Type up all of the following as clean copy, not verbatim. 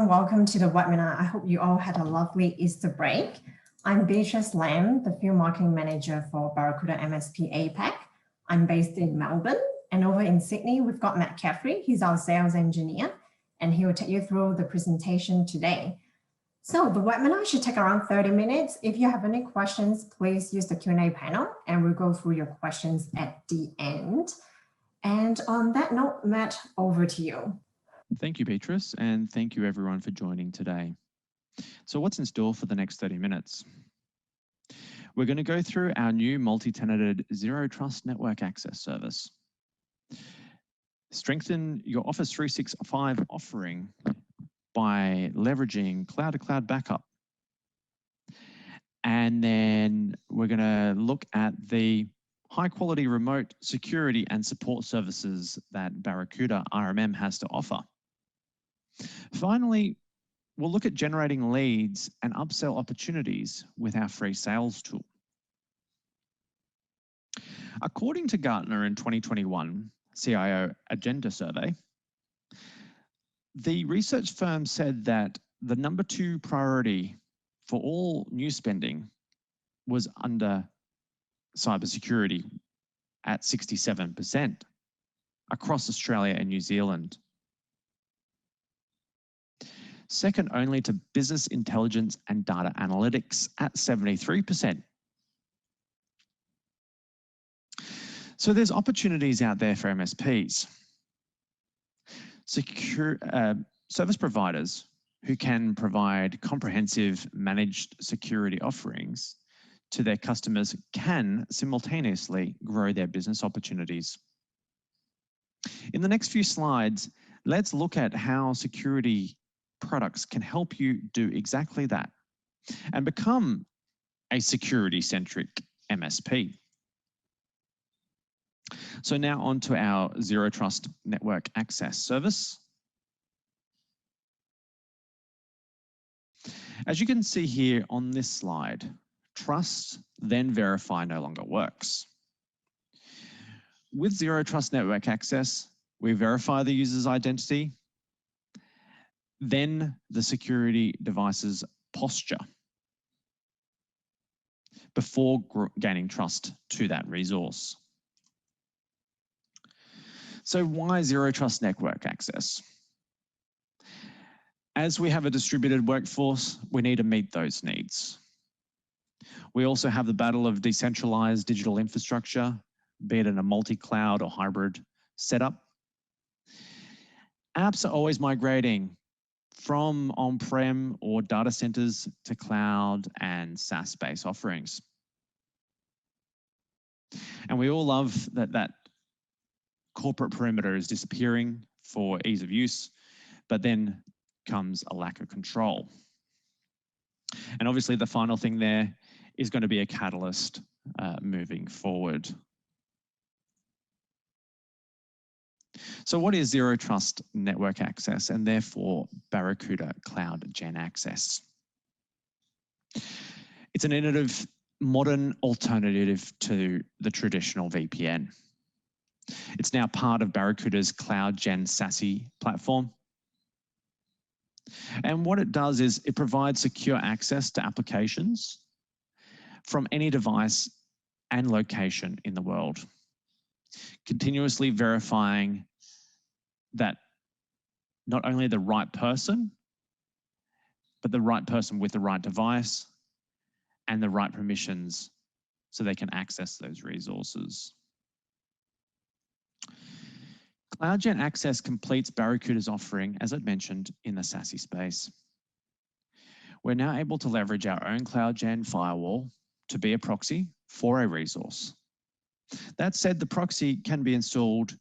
and welcome to the webinar. I hope you all had a lovely Easter break. I'm Beatrice Lam, the Field Marketing Manager for Barracuda MSP APAC. I'm based in Melbourne, and over in Sydney, we've got Matt Caffrey. He's our sales engineer, and he will take you through the presentation today. So the webinar should take around 30 minutes. If you have any questions, please use the Q&A panel, and we'll go through your questions at the end. And on that note, Matt, over to you. Thank you, Beatrice, and thank you everyone for joining today. So what's in store for the next 30 minutes? We're going to go through our new multi-tenanted Zero Trust Network Access service. Strengthen your Office 365 offering by leveraging cloud-to-cloud backup. And then we're going to look at the high-quality remote security and support services that Barracuda Rmm has to offer. Finally, we'll look at generating leads and upsell opportunities with our free sales tool. According to Gartner in 2021 CIO Agenda Survey, the research firm said that the #2 priority for all new spending was under cybersecurity at 67% across Australia and New Zealand. Second only to business intelligence and data analytics at 73%. So there's opportunities out there for MSPs. Service providers who can provide comprehensive managed security offerings to their customers can simultaneously grow their business opportunities. In the next few slides, let's look at how security products can help you do exactly that and become a security-centric MSP. So now on to our Zero Trust Network Access service. As you can see here on this slide, trust, then verify no longer works. With Zero Trust Network Access, we verify the user's identity, then the security device's posture before gaining trust to that resource. So why Zero Trust Network Access? As we have a distributed workforce, we need to meet those needs. We also have the battle of decentralized digital infrastructure, be it in a multi-cloud or hybrid setup. Apps are always migrating from on-prem or data centers to cloud and SaaS-based offerings. And we all love that corporate perimeter is disappearing for ease of use, but then comes a lack of control. And obviously the final thing there is going to be a catalyst moving forward. So what is Zero Trust Network Access and therefore Barracuda Cloud Gen Access? It's an innovative, modern alternative to the traditional VPN. It's now part of Barracuda's Cloud Gen SASE platform. And what it does is it provides secure access to applications from any device and location in the world, continuously verifying that not only the right person, but the right person with the right device and the right permissions so they can access those resources. Cloud Gen Access completes Barracuda's offering, as I mentioned, in the SASE space. We're now able to leverage our own Cloud Gen firewall to be a proxy for a resource. That said, the proxy can be installed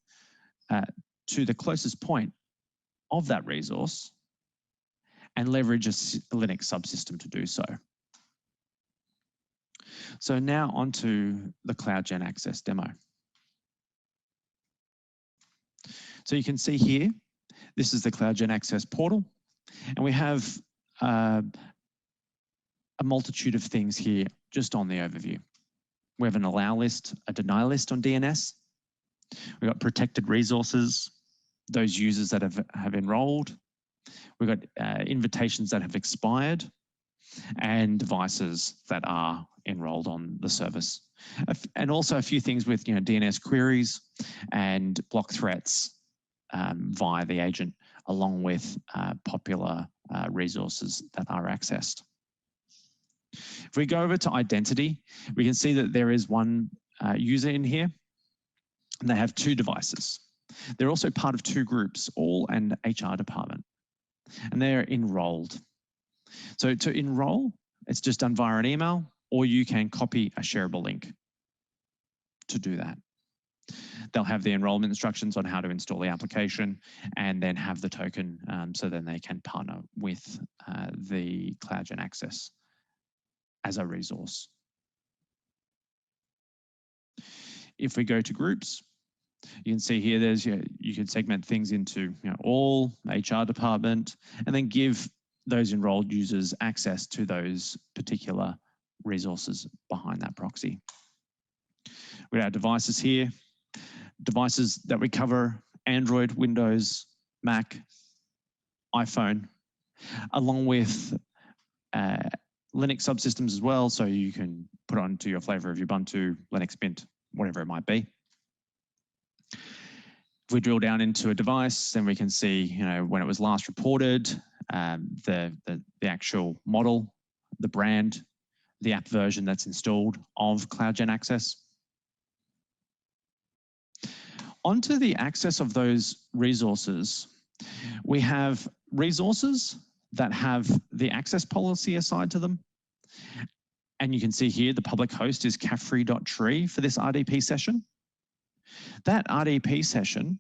to the closest point of that resource and leverage a Linux subsystem to do so. So now onto the Cloud Gen Access demo. So you can see here, this is the Cloud Gen Access portal, and we have a multitude of things here just on the overview. We have an allow list, a deny list on DNS. We've got protected resources, those users that have enrolled, We've got invitations that have expired and devices that are enrolled on the service. And also a few things with DNS queries and block threats via the agent, along with popular resources that are accessed. If we go over to identity, we can see that there is one user in here, and they have 2 devices. They're also part of 2 groups, all and HR department, and they're enrolled. So to enroll, it's just done via an email, or you can copy a shareable link to do that. They'll have the enrollment instructions on how to install the application and then have the token so then they can partner with the CloudGen Access as a resource. If we go to groups, you can see here there's you can segment things into all, HR department, and then give those enrolled users access to those particular resources behind that proxy. We have devices here, devices that we cover: Android, Windows, Mac, iPhone, along with Linux subsystems as well, so you can put onto your flavor of Ubuntu, Linux Mint, whatever it might be. If we drill down into a device, then we can see when it was last reported, the actual model, the brand, the app version that's installed of CloudGen Access. Onto the access of those resources, we have resources that have the access policy assigned to them. And you can see here the public host is cafree.tree for this RDP session. That RDP session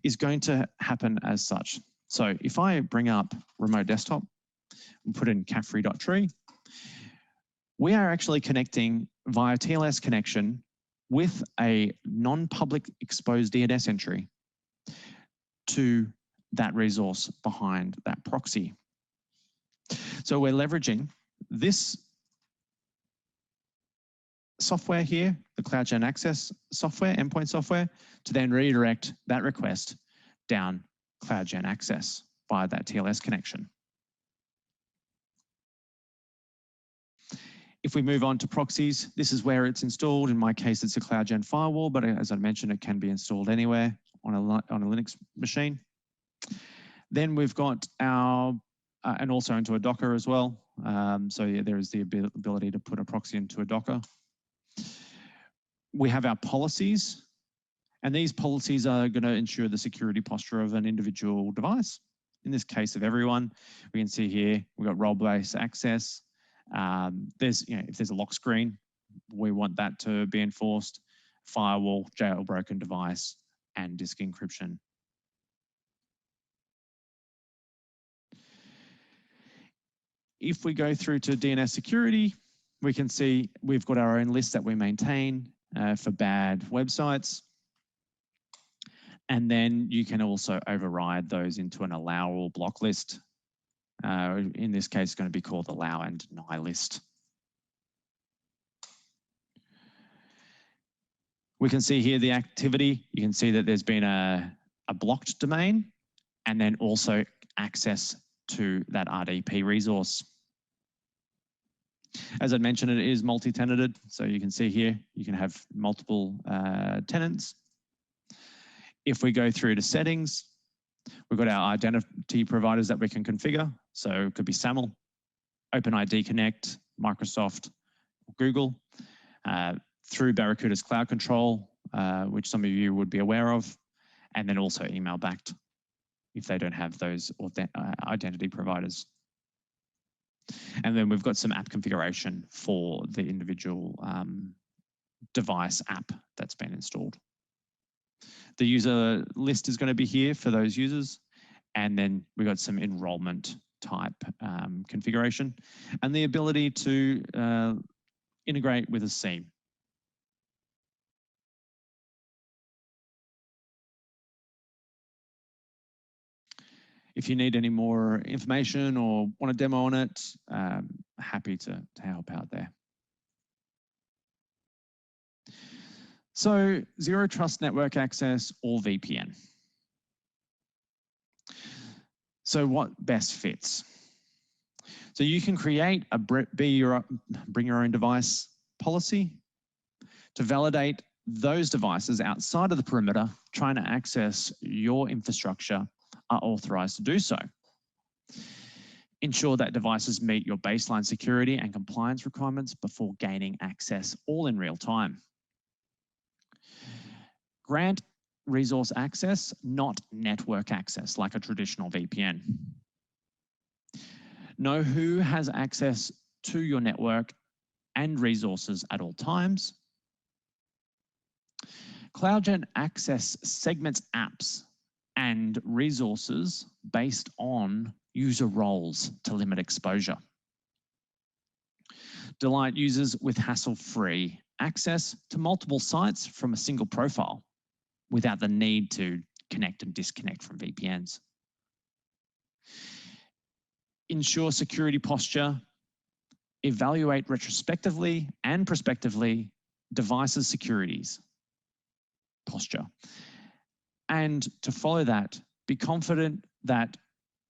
is going to happen as such. So if I bring up remote desktop and put in cafree.tree, we are actually connecting via TLS connection with a non-public exposed DNS entry to that resource behind that proxy. So we're leveraging this software here, the CloudGen Access software, endpoint software, to then redirect that request down CloudGen Access via that TLS connection. If we move on to proxies, this is where it's installed. In my case, it's a CloudGen firewall, but as I mentioned, it can be installed anywhere on a Linux machine. Then we've got our, and also into a Docker as well. So yeah, there is the ability to put a proxy into a Docker. We have our policies, and these policies are going to ensure the security posture of an individual device. In this case of everyone, we can see here, we've got role-based access. If there's a lock screen, we want that to be enforced. Firewall, jailbroken device, and disk encryption. If we go through to DNS security, we can see we've got our own list that we maintain for bad websites. And then you can also override those into an allow or block list. In this case, it's going to be called allow and deny list. We can see here the activity. You can see that there's been a blocked domain and then also access to that RDP resource. As I mentioned, it is multi-tenanted. So you can see here, you can have multiple tenants. If we go through to settings, we've got our identity providers that we can configure. So it could be SAML, OpenID Connect, Microsoft, Google, through Barracuda's Cloud Control, which some of you would be aware of, and then also email backed if they don't have those identity providers. And then we've got some app configuration for the individual device app that's been installed. The user list is going to be here for those users. And then we've got some enrollment type configuration and the ability to integrate with a SIEM. If you need any more information or want a demo on it, happy to help out there. So Zero Trust Network Access or VPN. So what best fits? So you can create a bring your own device policy to validate those devices outside of the perimeter trying to access your infrastructure are authorized to do so. Ensure that devices meet your baseline security and compliance requirements before gaining access, all in real time. Grant resource access, not network access, like a traditional VPN. Know who has access to your network and resources at all times. CloudGen Access segments apps and resources based on user roles to limit exposure. Delight users with hassle-free access to multiple sites from a single profile without the need to connect and disconnect from VPNs. Ensure security posture. Evaluate retrospectively and prospectively devices' securities posture. And to follow that, be confident that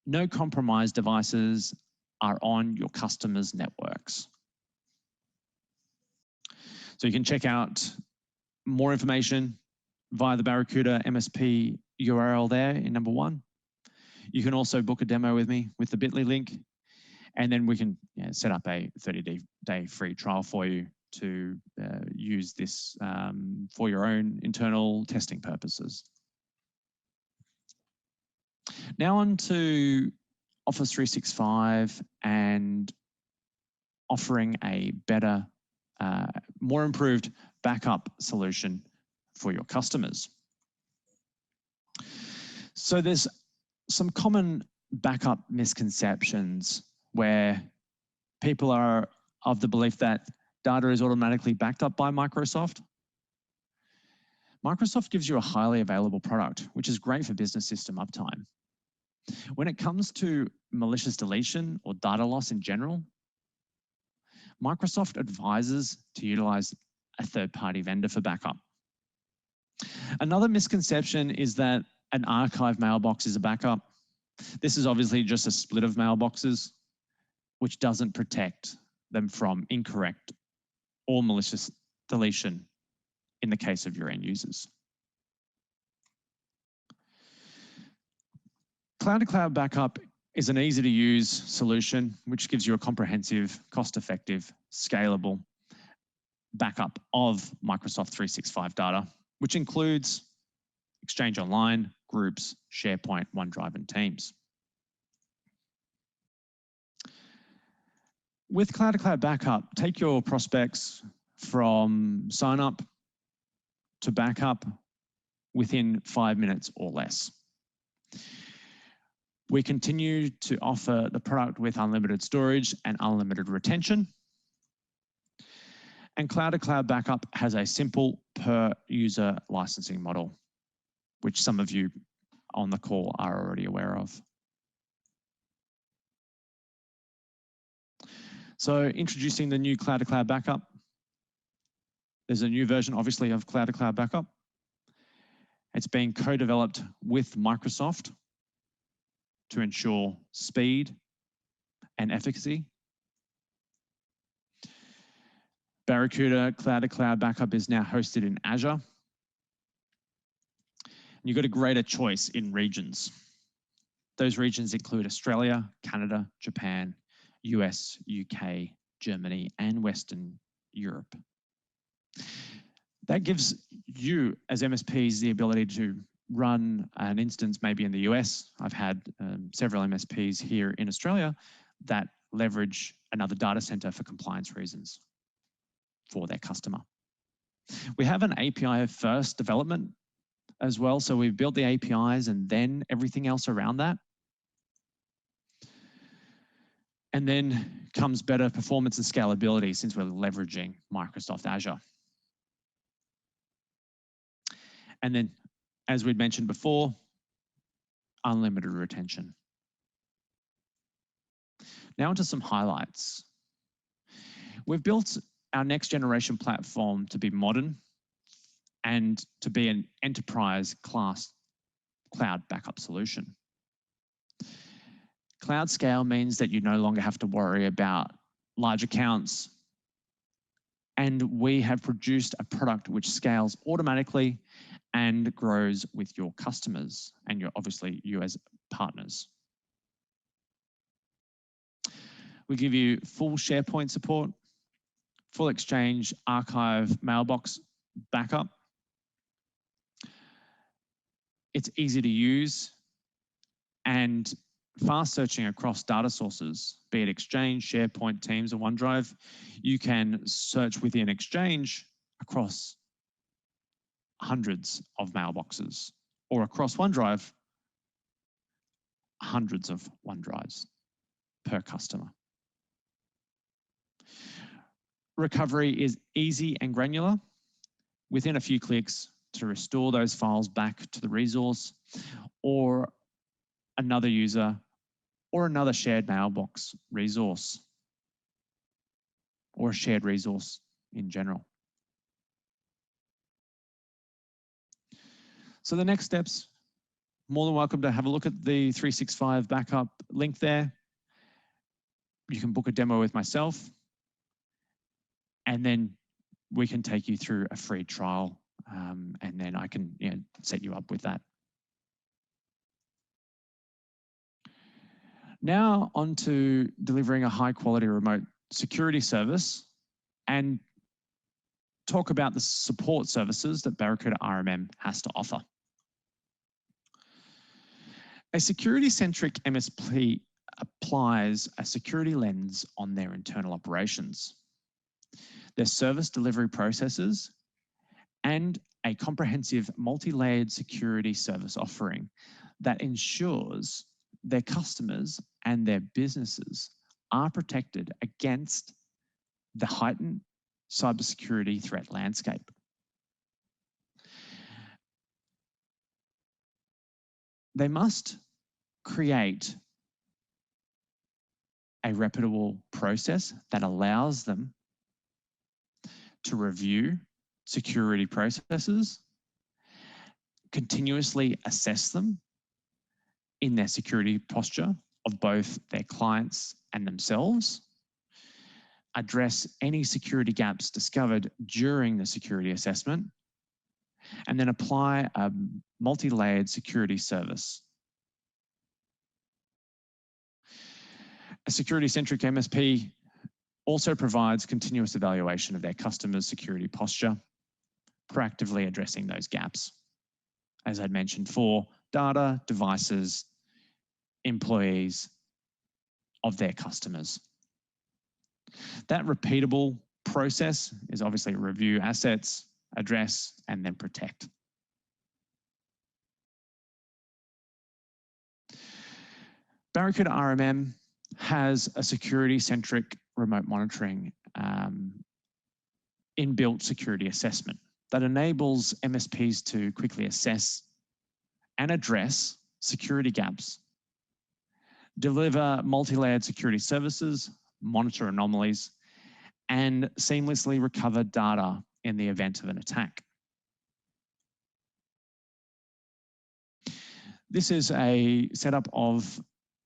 no compromised devices are on your customers' networks. So you can check out more information via the Barracuda MSP URL there in number 1. You can also book a demo with me with the bit.ly link, and then we can set up a 30-day free trial for you to use this for your own internal testing purposes. Now on to Office 365 and offering a better, more improved backup solution for your customers. So there's some common backup misconceptions where people are of the belief that data is automatically backed up by Microsoft. Microsoft gives you a highly available product, which is great for business system uptime. When it comes to malicious deletion or data loss in general, Microsoft advises to utilize a third-party vendor for backup. Another misconception is that an archive mailbox is a backup. This is obviously just a split of mailboxes, which doesn't protect them from incorrect or malicious deletion in the case of your end users. Cloud-to-cloud backup is an easy-to-use solution which gives you a comprehensive, cost-effective, scalable backup of Microsoft 365 data, which includes Exchange Online, Groups, SharePoint, OneDrive, and Teams. With cloud-to-cloud backup, take your prospects from sign-up to backup within 5 minutes or less. We continue to offer the product with unlimited storage and unlimited retention. And cloud-to-cloud backup has a simple per-user licensing model, which some of you on the call are already aware of. So introducing the new cloud-to-cloud backup. There's a new version, obviously, of cloud-to-cloud backup. It's being co-developed with Microsoft to ensure speed and efficacy. Barracuda cloud-to-cloud backup is now hosted in Azure. And you've got a greater choice in regions. Those regions include Australia, Canada, Japan, US, UK, Germany, and Western Europe. That gives you as MSPs the ability to run an instance maybe in the US. I've had several MSPs here in Australia that leverage another data center for compliance reasons for their customer. We have an API first development as well. So we've built the APIs and then everything else around that. And then comes better performance and scalability since we're leveraging Microsoft Azure. And then, as we'd mentioned before, unlimited retention. Now onto some highlights. We've built our next generation platform to be modern and to be an enterprise class cloud backup solution. Cloud scale means that you no longer have to worry about large accounts. And we have produced a product which scales automatically and grows with your customers and obviously you as partners. We give you full SharePoint support, full Exchange archive mailbox backup. It's easy to use and fast searching across data sources, be it Exchange, SharePoint, Teams, or OneDrive. You can search within Exchange across hundreds of mailboxes, or across OneDrive, hundreds of OneDrives per customer. Recovery is easy and granular. Within a few clicks to restore those files back to the resource or another user or another shared mailbox resource or a shared resource in general. So the next steps, more than welcome to have a look at the 365 backup link there. You can book a demo with myself and then we can take you through a free trial and then I can set you up with that. Now on to delivering a high quality remote security service and talk about the support services that Barracuda RMM has to offer. A security-centric MSP applies a security lens on their internal operations, their service delivery processes, and a comprehensive multi-layered security service offering that ensures their customers and their businesses are protected against the heightened cybersecurity threat landscape. They must create a reputable process that allows them to review security processes, continuously assess them in their security posture of both their clients and themselves, address any security gaps discovered during the security assessment, and then apply a multi-layered security service. A security-centric MSP also provides continuous evaluation of their customers' security posture, proactively addressing those gaps, as I'd mentioned, for data, devices, employees of their customers. That repeatable process is obviously review assets, address, and then protect. Barracuda RMM has a security-centric remote monitoring inbuilt security assessment that enables MSPs to quickly assess and address security gaps, deliver multi-layered security services, monitor anomalies, and seamlessly recover data in the event of an attack. This is a setup of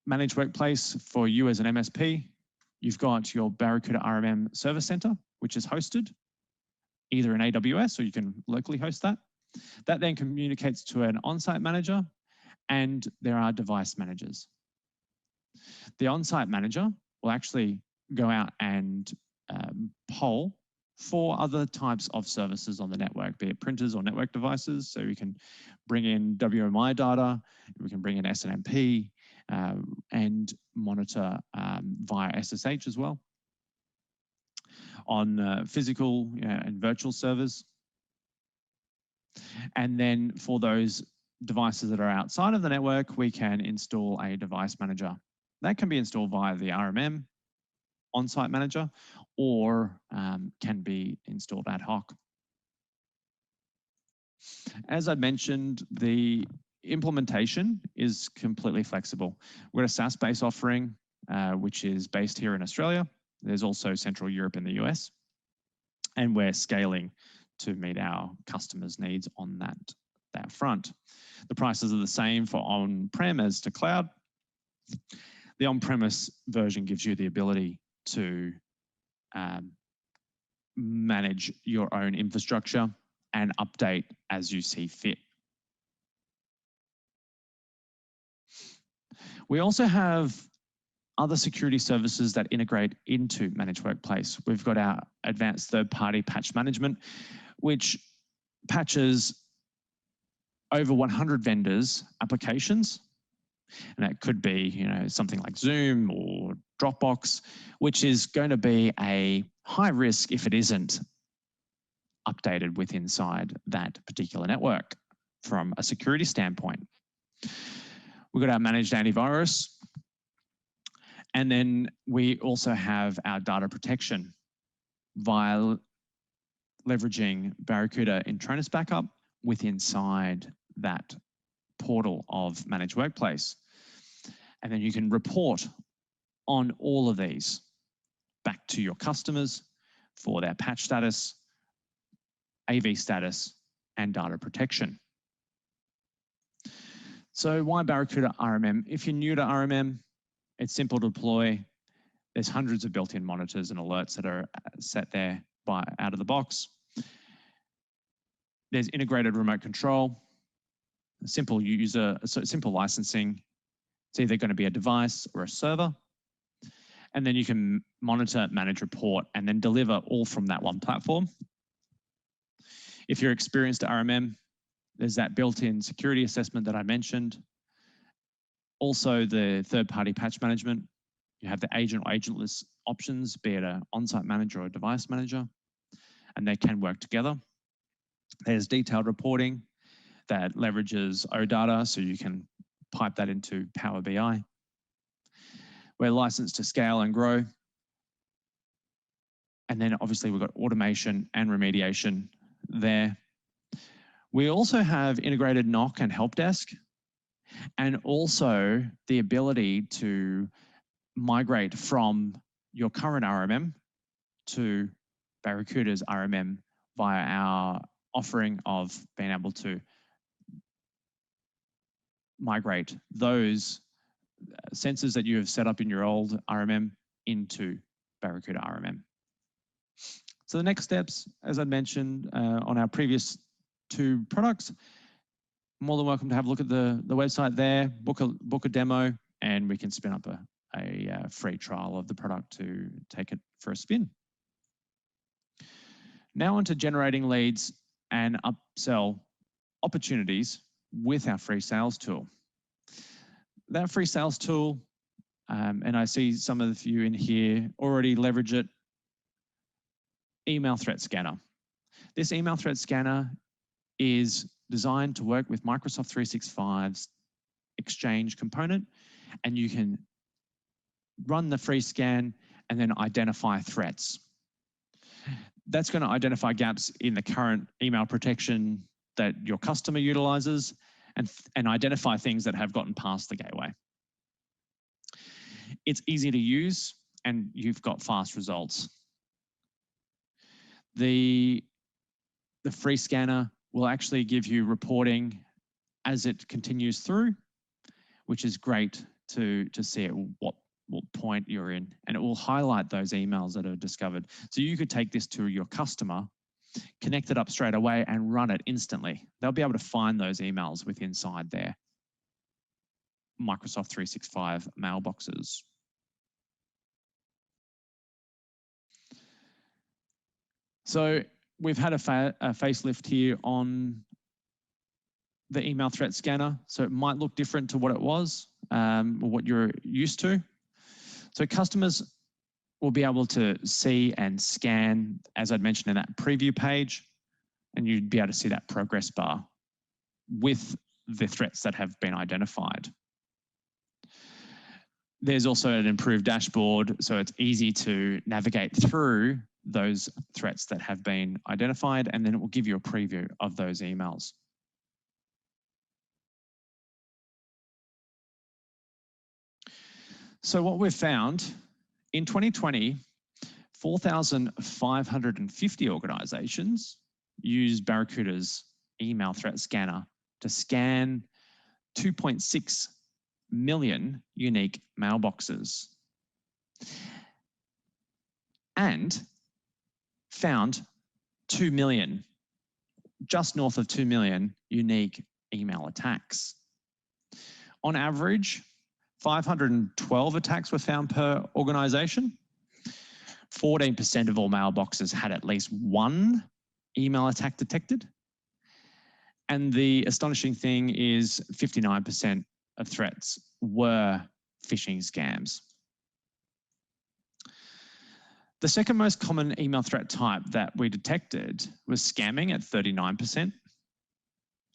managed workplace for you as an MSP. You've got your Barracuda RMM service center, which is hosted either in AWS or you can locally host that. That then communicates to an on-site manager and there are device managers. The on-site manager will actually go out and poll for other types of services on the network, be it printers or network devices. So we can bring in WMI data, we can bring in SNMP, and monitor via SSH as well on physical and virtual servers. And then for those devices that are outside of the network, we can install a device manager. That can be installed via the RMM on-site manager or can be installed ad hoc. As I mentioned, the implementation is completely flexible. We're a SaaS-based offering, which is based here in Australia. There's also Central Europe and the US. And we're scaling to meet our customers' needs on that front. The prices are the same for on-prem as to cloud. The on-premise version gives you the ability to manage your own infrastructure and update as you see fit. We also have other security services that integrate into Managed Workplace. We've got our advanced third-party patch management, which patches over 100 vendors' applications. And that could be, something like Zoom or Dropbox, which is going to be a high risk if it isn't updated with inside that particular network from a security standpoint. We've got our managed antivirus. And then we also have our data protection via leveraging Barracuda Intranet Backup with inside that portal of Managed Workplace. And then you can report on all of these back to your customers for their patch status, AV status, and data protection. So why Barracuda RMM? If you're new to RMM, it's simple to deploy. There's hundreds of built-in monitors and alerts that are set there out of the box. There's integrated remote control, simple licensing. It's either going to be a device or a server. And then you can monitor, manage, report, and then deliver all from that one platform. If you're experienced at RMM, there's that built-in security assessment that I mentioned. Also, the third-party patch management. You have the agent or agentless options, be it an on-site manager or a device manager, and they can work together. There's detailed reporting that leverages OData, so you can pipe that into Power BI. We're licensed to scale and grow. And then obviously we've got automation and remediation there. We also have integrated NOC and help desk, and also the ability to migrate from your current RMM to Barracuda's RMM via our offering of being able to migrate those sensors that you have set up in your old RMM into Barracuda RMM. So the next steps, as I mentioned on our previous two products, more than welcome to have a look at the website there, book a demo, and we can spin up a free trial of the product to take it for a spin. Now onto generating leads and upsell opportunities with our free sales tool. That free sales tool, and I see some of you in here already leverage it, email threat scanner. This email threat scanner is designed to work with Microsoft 365's Exchange component, and you can run the free scan and then identify threats. That's going to identify gaps in the current email protection that your customer utilizes and identify things that have gotten past the gateway. It's easy to use and you've got fast results. The free scanner will actually give you reporting as it continues through, which is great to see at what point you're in, and it will highlight those emails that are discovered. So you could take this to your customer, connect it up straight away and run it instantly. They'll be able to find those emails with inside their Microsoft 365 mailboxes. So we've had a facelift here on the email threat scanner. So it might look different to what it was, or what you're used to. So customers will be able to see and scan, as I'd mentioned in that preview page, and you'd be able to see that progress bar with the threats that have been identified. There's also an improved dashboard, so it's easy to navigate through those threats that have been identified, and then it will give you a preview of those emails. So what we've found, in 2020, 4,550 organizations used Barracuda's email threat scanner to scan 2.6 million unique mailboxes and found 2 million, just north of 2 million unique email attacks. On average, 512 attacks were found per organisation. 14% of all mailboxes had at least one email attack detected. And the astonishing thing is 59% of threats were phishing scams. The second most common email threat type that we detected was scamming at 39%,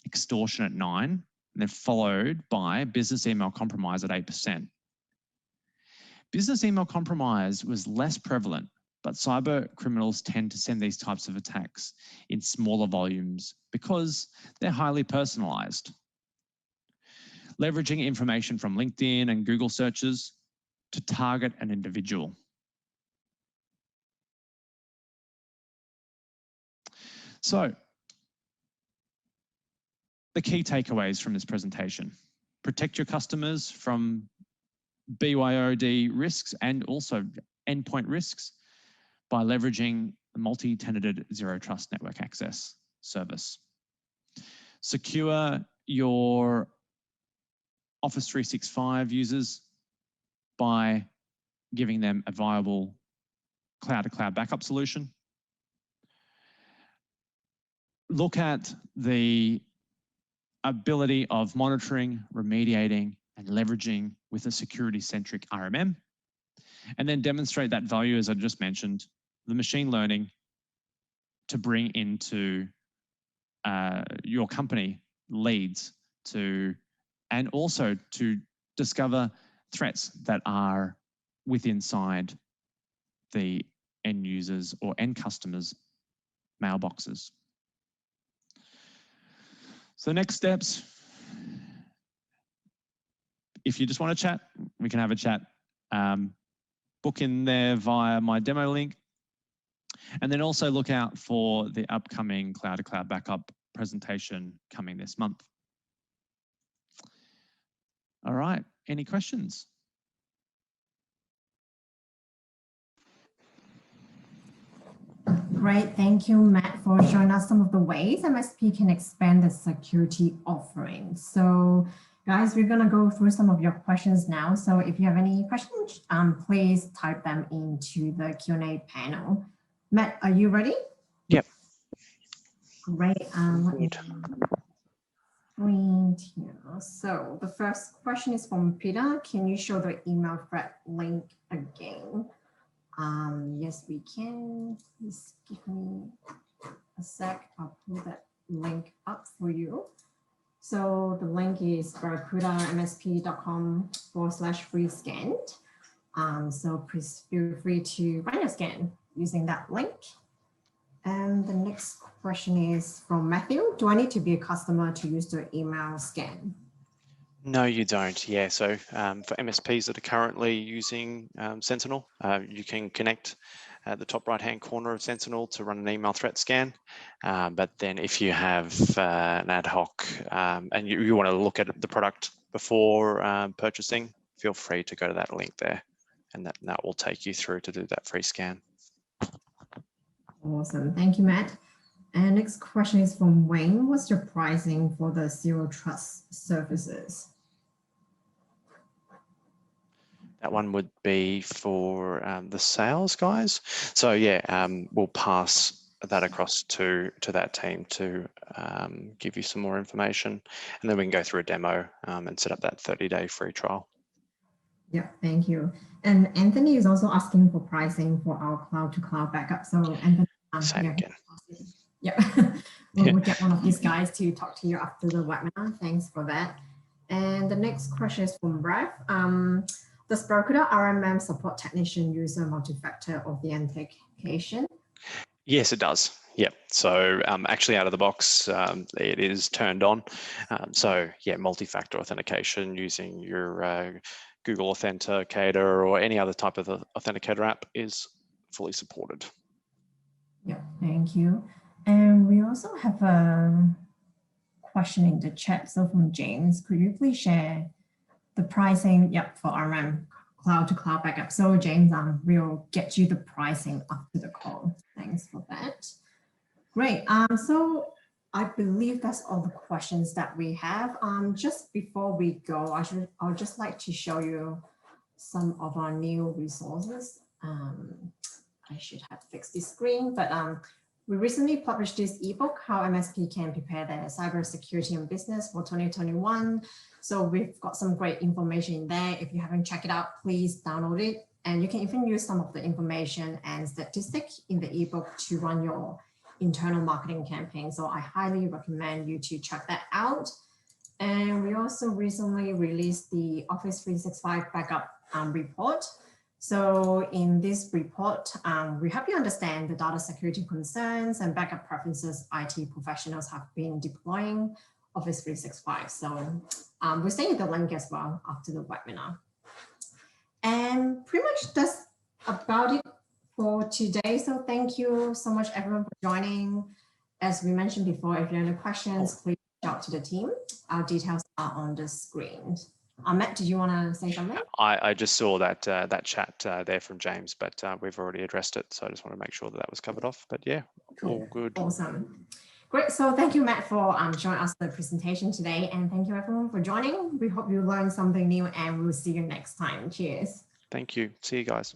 extortion at 9%, and then followed by business email compromise at 8%. Business email compromise was less prevalent, but cyber criminals tend to send these types of attacks in smaller volumes because they're highly personalized. Leveraging information from LinkedIn and Google searches to target an individual. So, the key takeaways from this presentation: protect your customers from BYOD risks and also endpoint risks by leveraging the multi-tenanted Zero Trust Network Access service. Secure your Office 365 users by giving them a viable cloud-to-cloud backup solution. Look at the ability of monitoring, remediating, and leveraging with a security-centric RMM. And then demonstrate that value, as I just mentioned, the machine learning to bring into your company leads to, and also to discover threats that are inside the end users or end customers' mailboxes. So next steps, if you just want to chat, we can have a chat. Book in there via my demo link. And then also look out for the upcoming cloud-to-cloud backup presentation coming this month. All right, any questions? Great, thank you, Matt, for showing us some of the ways MSP can expand the security offering. So guys, we're gonna go through some of your questions now. So if you have any questions, please type them into the Q&A panel. Matt, are you ready? Yep. Great, let me print here. So the first question is from Peter. Can you show the email thread link again? Yes, we can. Please give me a sec. I'll pull that link up for you. So the link is barracudamsp.com/free-scanned. So please feel free to run your scan using that link. And the next question is from Matthew. Do I need to be a customer to use the email scan? No, you don't. Yeah, so for MSPs that are currently using Sentinel, you can connect at the top right-hand corner of Sentinel to run an email threat scan. But then if you have an ad hoc and you want to look at the product before purchasing, feel free to go to that link there, and that will take you through to do that free scan. Awesome. Thank you, Matt. And next question is from Wayne. What's your pricing for the Zero Trust services? That one would be for the sales guys. So yeah, we'll pass that across to that team to give you some more information, and then we can go through a demo and set up that 30-day free trial. Yeah, thank you. And Anthony is also asking for pricing for our cloud-to-cloud backup. So Anthony, Same again. Yeah, we'll get one of these guys to talk to you after the webinar. Thanks for that. And the next question is from Brad. Does Barracuda RMM support technician user multi-factor authentication? Yes, it does. Yep. So actually out of the box, it is turned on. So yeah, multi-factor authentication using your Google Authenticator or any other type of authenticator app is fully supported. Yeah, thank you. And we also have a question in the chat. So from James, could you please share The pricing, yep, for RM, cloud to cloud backup. So James, we'll get you the pricing after the call. Thanks for that. Great. So I believe that's all the questions that we have. Just before we go, I'd just like to show you some of our new resources. I should have fixed this screen, but we recently published this ebook, How MSP Can Prepare Their Cybersecurity and Business for 2021. So we've got some great information in there. If you haven't checked it out, please download it. And you can even use some of the information and statistics in the ebook to run your internal marketing campaign. So I highly recommend you to check that out. And we also recently released the Office 365 backup report. So in this report, we help you understand the data security concerns and backup preferences IT professionals have been deploying Office 365. So we're sending the link as well after the webinar. And pretty much that's about it for today. So thank you so much everyone for joining. As we mentioned before, if you have any questions, please reach out to the team. Our details are on the screen. Matt, did you want to say something? I just saw that that chat there from James, but we've already addressed it. So I just want to make sure that that was covered off. But yeah, all good. Awesome. Great. So thank you, Matt, for showing us the presentation today. And thank you, everyone, for joining. We hope you learned something new and we'll see you next time. Cheers. Thank you. See you guys.